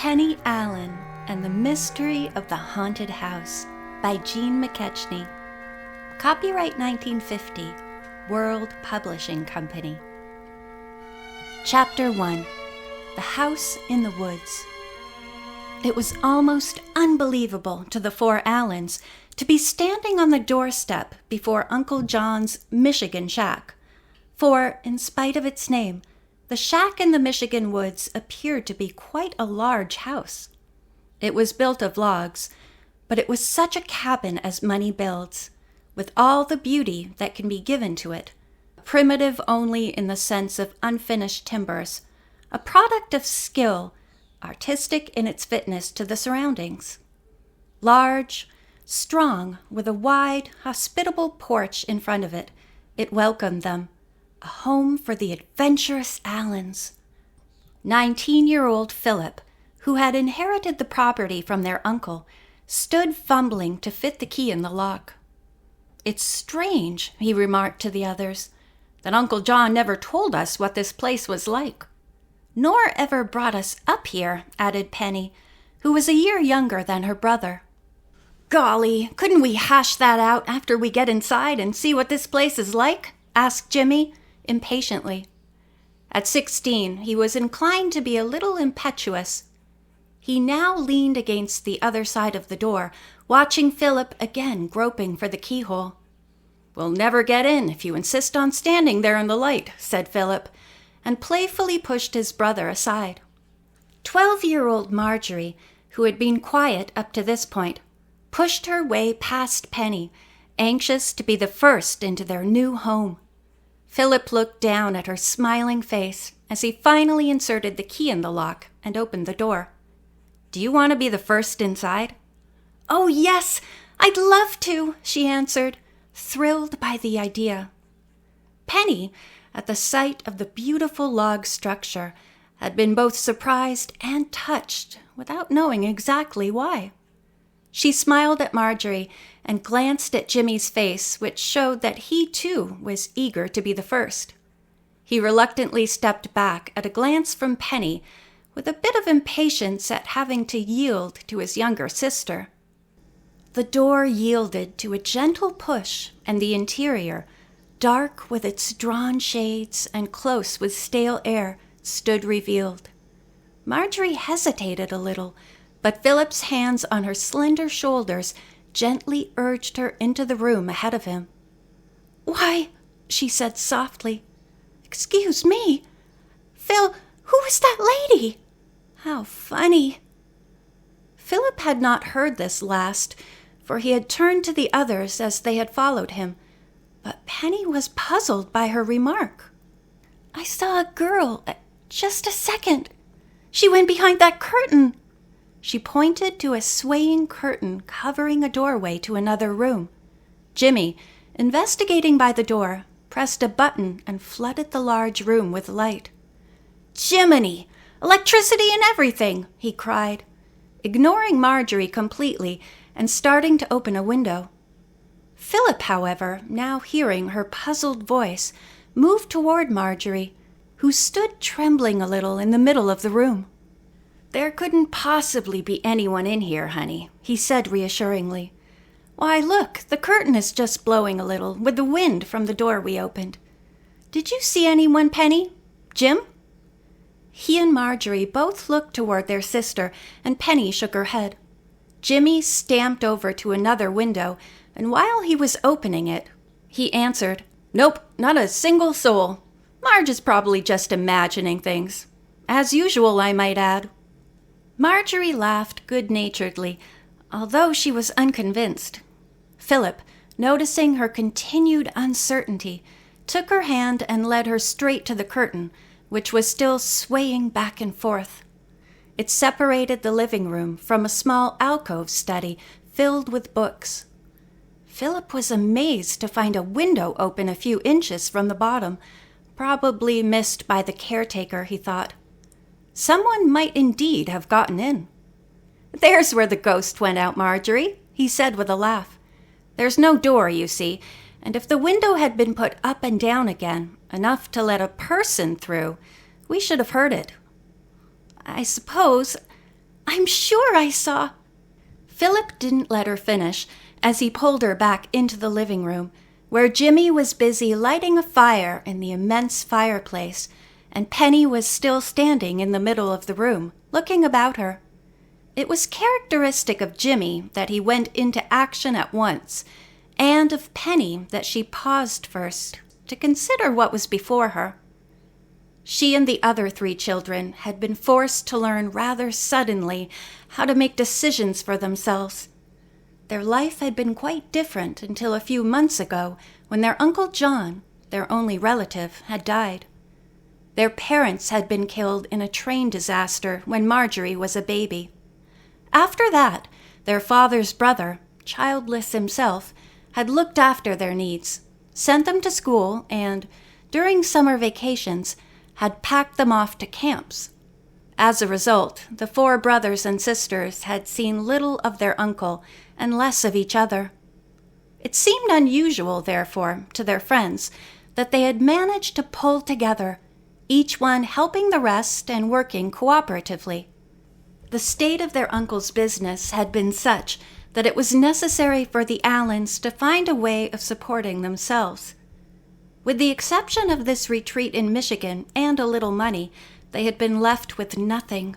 Penny Allen and the Mystery of the Haunted House by Jean McKechnie. Copyright 1950, World Publishing Company. Chapter 1. The House in the Woods. It was almost unbelievable to the four Allens to be standing on the doorstep before Uncle John's Michigan shack. For, in spite of its name, the shack in the Michigan woods appeared to be quite a large house. It was built of logs, but it was such a cabin as money builds, with all the beauty that can be given to it, primitive only in the sense of unfinished timbers, a product of skill, artistic in its fitness to the surroundings. Large, strong, with a wide, hospitable porch in front of it, it welcomed them, a home for the adventurous Allens. 19-year-old Philip, who had inherited the property from their uncle, stood fumbling to fit the key in the lock. "It's strange," he remarked to the others, "that Uncle John never told us what this place was like." "Nor ever brought us up here," added Penny, who was a year younger than her brother. "Golly, couldn't we hash that out after we get inside and see what this place is like?" asked Jimmy, impatiently. At 16, he was inclined to be a little impetuous. He now leaned against the other side of the door, watching Philip again groping for the keyhole. "We'll never get in if you insist on standing there in the light," said Philip, and playfully pushed his brother aside. 12-year-old Marjorie, who had been quiet up to this point, pushed her way past Penny, anxious to be the first into their new home. Philip looked down at her smiling face as he finally inserted the key in the lock and opened the door. "Do you want to be the first inside?" "Oh, yes, I'd love to," she answered, thrilled by the idea. Penny, at the sight of the beautiful log structure, had been both surprised and touched without knowing exactly why. She smiled at Marjorie and glanced at Jimmy's face, which showed that he, too, was eager to be the first. He reluctantly stepped back at a glance from Penny, with a bit of impatience at having to yield to his younger sister. The door yielded to a gentle push, and the interior, dark with its drawn shades and close with stale air, stood revealed. Marjorie hesitated a little, but Philip's hands on her slender shoulders gently urged her into the room ahead of him. "Why," she said softly, "excuse me, Phil, who was that lady? How funny." Philip had not heard this last, for he had turned to the others as they had followed him, but Penny was puzzled by her remark. "I saw a girl, just a second. She went behind that curtain." She pointed to a swaying curtain covering a doorway to another room. Jimmy, investigating by the door, pressed a button and flooded the large room with light. "Jiminy! Electricity and everything!" he cried, ignoring Marjorie completely and starting to open a window. Philip, however, now hearing her puzzled voice, moved toward Marjorie, who stood trembling a little in the middle of the room. "There couldn't possibly be anyone in here, honey," he said reassuringly. "Why, look, the curtain is just blowing a little with the wind from the door we opened. Did you see anyone, Penny? Jim?" He and Marjorie both looked toward their sister, and Penny shook her head. Jimmy stamped over to another window, and while he was opening it, he answered, "Nope, not a single soul. Marge is probably just imagining things. As usual, I might add." Marjorie laughed good-naturedly, although she was unconvinced. Philip, noticing her continued uncertainty, took her hand and led her straight to the curtain, which was still swaying back and forth. It separated the living room from a small alcove study filled with books. Philip was amazed to find a window open a few inches from the bottom, probably missed by the caretaker, he thought. Someone might indeed have gotten in. "There's where the ghost went out, Marjorie," he said with a laugh. "There's no door, you see, and if the window had been put up and down again, enough to let a person through, we should have heard it. I suppose I'm sure I saw—" Philip didn't let her finish as he pulled her back into the living room, where Jimmy was busy lighting a fire in the immense fireplace, and Penny was still standing in the middle of the room, looking about her. It was characteristic of Jimmy that he went into action at once, and of Penny that she paused first to consider what was before her. She and the other 3 children had been forced to learn rather suddenly how to make decisions for themselves. Their life had been quite different until a few months ago, when their Uncle John, their only relative, had died. Their parents had been killed in a train disaster when Marjorie was a baby. After that, their father's brother, childless himself, had looked after their needs, sent them to school, and, during summer vacations, had packed them off to camps. As a result, the 4 brothers and sisters had seen little of their uncle and less of each other. It seemed unusual, therefore, to their friends that they had managed to pull together, each one helping the rest and working cooperatively. The state of their uncle's business had been such that it was necessary for the Allens to find a way of supporting themselves. With the exception of this retreat in Michigan and a little money, they had been left with nothing.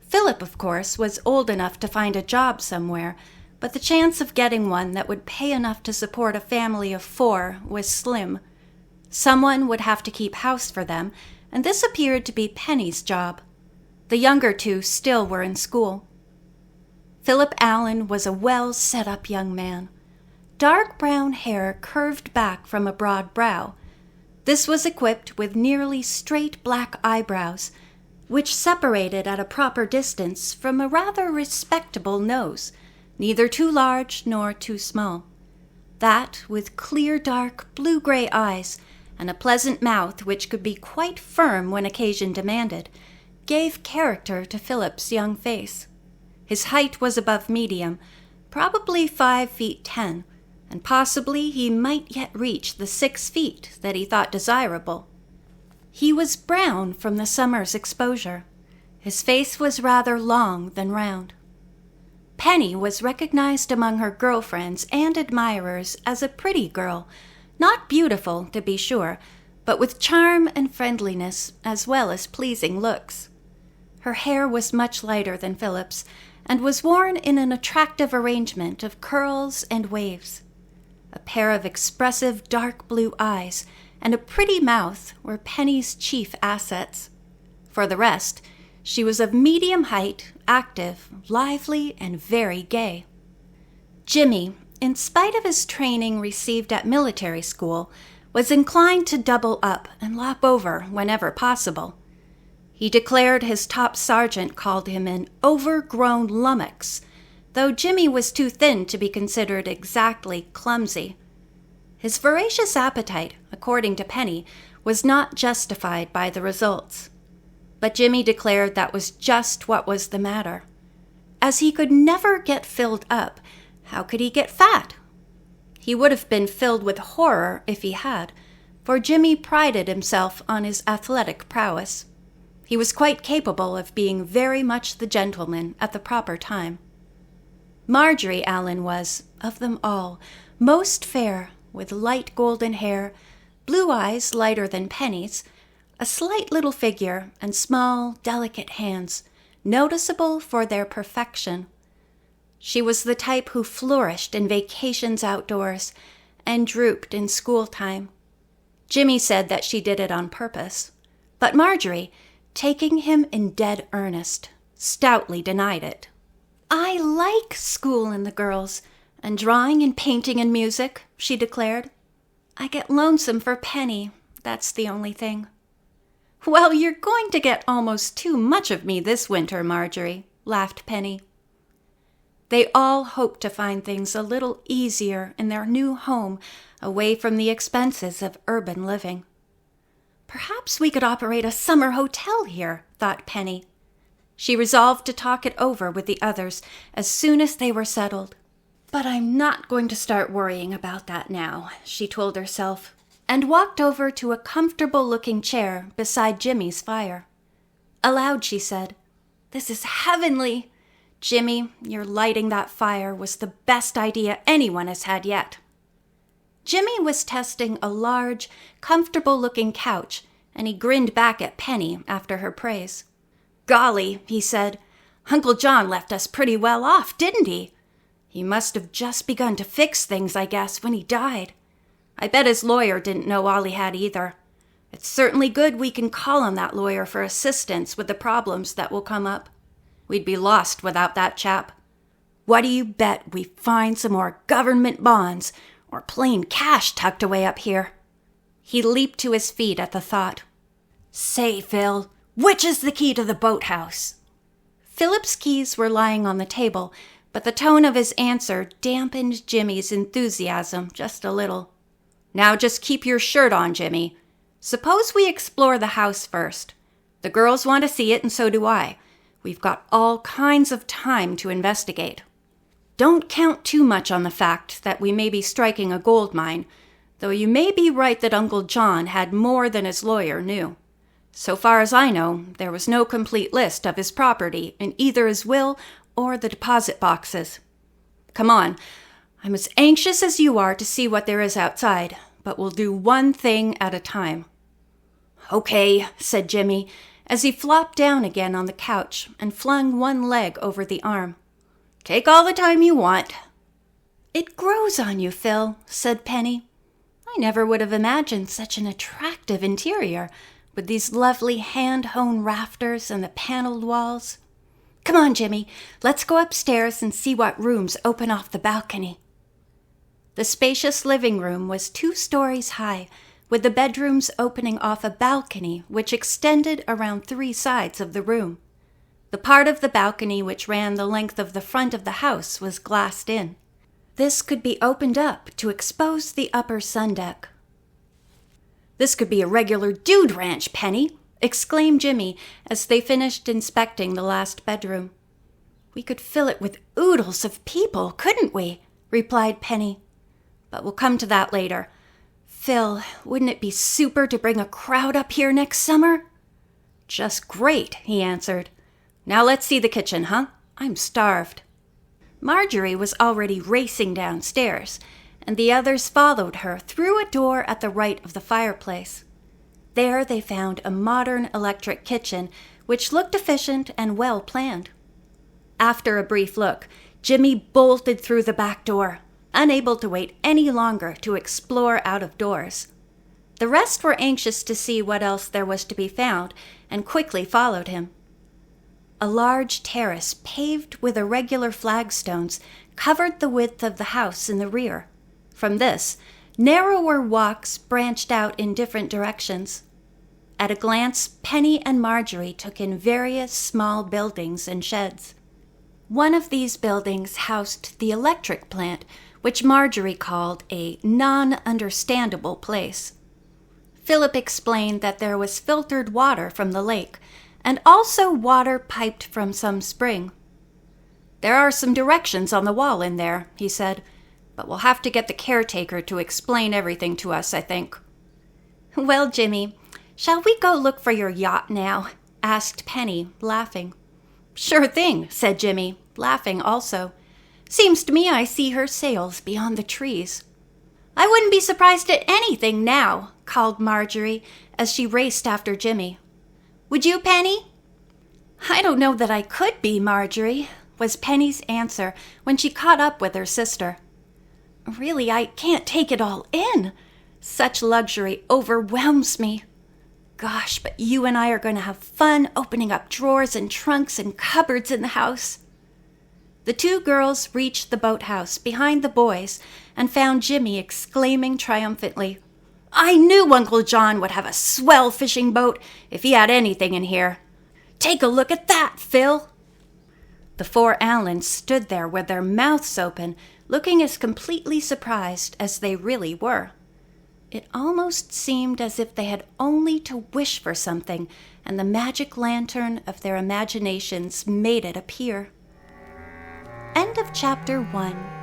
Philip, of course, was old enough to find a job somewhere, but the chance of getting one that would pay enough to support a family of 4 was slim. Someone would have to keep house for them, and this appeared to be Penny's job. The younger 2 still were in school. Philip Allen was a well-set-up young man. Dark brown hair curved back from a broad brow. This was equipped with nearly straight black eyebrows, which separated at a proper distance from a rather respectable nose, neither too large nor too small. That, with clear dark blue-gray eyes and a pleasant mouth which could be quite firm when occasion demanded, gave character to Philip's young face. His height was above medium, probably 5 feet 10, and possibly he might yet reach the 6 feet that he thought desirable. He was brown from the summer's exposure. His face was rather long than round. Penny was recognized among her girlfriends and admirers as a pretty girl, not beautiful, to be sure, but with charm and friendliness as well as pleasing looks. Her hair was much lighter than Philip's, and was worn in an attractive arrangement of curls and waves. A pair of expressive dark blue eyes and a pretty mouth were Penny's chief assets. For the rest, she was of medium height, active, lively, and very gay. Jimmy, in spite of his training received at military school, was inclined to double up and lop over whenever possible. He declared his top sergeant called him an overgrown lummox, though Jimmy was too thin to be considered exactly clumsy. His voracious appetite, according to Penny, was not justified by the results. But Jimmy declared that was just what was the matter. As he could never get filled up, how could he get fat? He would have been filled with horror if he had, for Jimmy prided himself on his athletic prowess. He was quite capable of being very much the gentleman at the proper time. Marjorie Allen was, of them all, most fair, with light golden hair, blue eyes lighter than Penny's, a slight little figure, and small, delicate hands, noticeable for their perfection. She was the type who flourished in vacations outdoors and drooped in school time. Jimmy said that she did it on purpose, but Marjorie, taking him in dead earnest, stoutly denied it. "I like school and the girls, and drawing and painting and music," she declared. "I get lonesome for Penny, that's the only thing." "Well, you're going to get almost too much of me this winter, Marjorie," laughed Penny. They all hoped to find things a little easier in their new home, away from the expenses of urban living. "Perhaps we could operate a summer hotel here," thought Penny. She resolved to talk it over with the others as soon as they were settled. "But I'm not going to start worrying about that now," she told herself, and walked over to a comfortable-looking chair beside Jimmy's fire. Aloud she said, This is heavenly. Jimmy, your lighting that fire was the best idea anyone has had yet. Jimmy was testing a large, comfortable-looking couch, and he grinned back at Penny after her praise. Golly, he said, Uncle John left us pretty well off, didn't he? He must have just begun to fix things, I guess, when he died. I bet his lawyer didn't know all he had either. It's certainly good we can call on that lawyer for assistance with the problems that will come up. We'd be lost without that chap. What do you bet we find some more government bonds or plain cash tucked away up here? He leaped to his feet at the thought. Say, Phil, which is the key to the boathouse? Philip's keys were lying on the table, but the tone of his answer dampened Jimmy's enthusiasm just a little. Now just keep your shirt on, Jimmy. Suppose we explore the house first. The girls want to see it, and so do I. We've got all kinds of time to investigate. Don't count too much on the fact that we may be striking a gold mine, though you may be right that Uncle John had more than his lawyer knew. So far as I know, there was no complete list of his property in either his will or the deposit boxes. Come on, I'm as anxious as you are to see what there is outside, but we'll do one thing at a time. Okay, said Jimmy, as he flopped down again on the couch and flung one leg over the arm. Take all the time you want. It grows on you, Phil, said Penny. I never would have imagined such an attractive interior, with these lovely hand-hewn rafters and the paneled walls. Come on, Jimmy, let's go upstairs and see what rooms open off the balcony. The spacious living room was 2 stories high, with the bedrooms opening off a balcony which extended around 3 sides of the room. The part of the balcony which ran the length of the front of the house was glassed in. This could be opened up to expose the upper sun deck. This could be a regular dude ranch, Penny, exclaimed Jimmy as they finished inspecting the last bedroom. We could fill it with oodles of people, couldn't we? Replied Penny. But we'll come to that later. Phil, wouldn't it be super to bring a crowd up here next summer? Just great, he answered. Now let's see the kitchen, huh? I'm starved. Marjorie was already racing downstairs, and the others followed her through a door at the right of the fireplace. There they found a modern electric kitchen, which looked efficient and well planned. After a brief look, Jimmy bolted through the back door, unable to wait any longer to explore out of doors. The rest were anxious to see what else there was to be found, and quickly followed him. A large terrace paved with irregular flagstones covered the width of the house in the rear. From this, narrower walks branched out in different directions. At a glance, Penny and Marjorie took in various small buildings and sheds. One of these buildings housed the electric plant, which Marjorie called a non-understandable place. Philip explained that there was filtered water from the lake, and also water piped from some spring. There are some directions on the wall in there, he said, but we'll have to get the caretaker to explain everything to us, I think. Well, Jimmy, shall we go look for your yacht now? Asked Penny, laughing. Sure thing, said Jimmy, laughing also. Seems to me I see her sails beyond the trees. I wouldn't be surprised at anything now, called Marjorie as she raced after Jimmy. Would you, Penny? I don't know that I could be, Marjorie, was Penny's answer when she caught up with her sister. Really, I can't take it all in. Such luxury overwhelms me. Gosh, but you and I are going to have fun opening up drawers and trunks and cupboards in the house. The 2 girls reached the boathouse behind the boys and found Jimmy exclaiming triumphantly, I knew Uncle John would have a swell fishing boat if he had anything in here. Take a look at that, Phil. The 4 Allens stood there with their mouths open, looking as completely surprised as they really were. It almost seemed as if they had only to wish for something, and the magic lantern of their imaginations made it appear. End of chapter 1.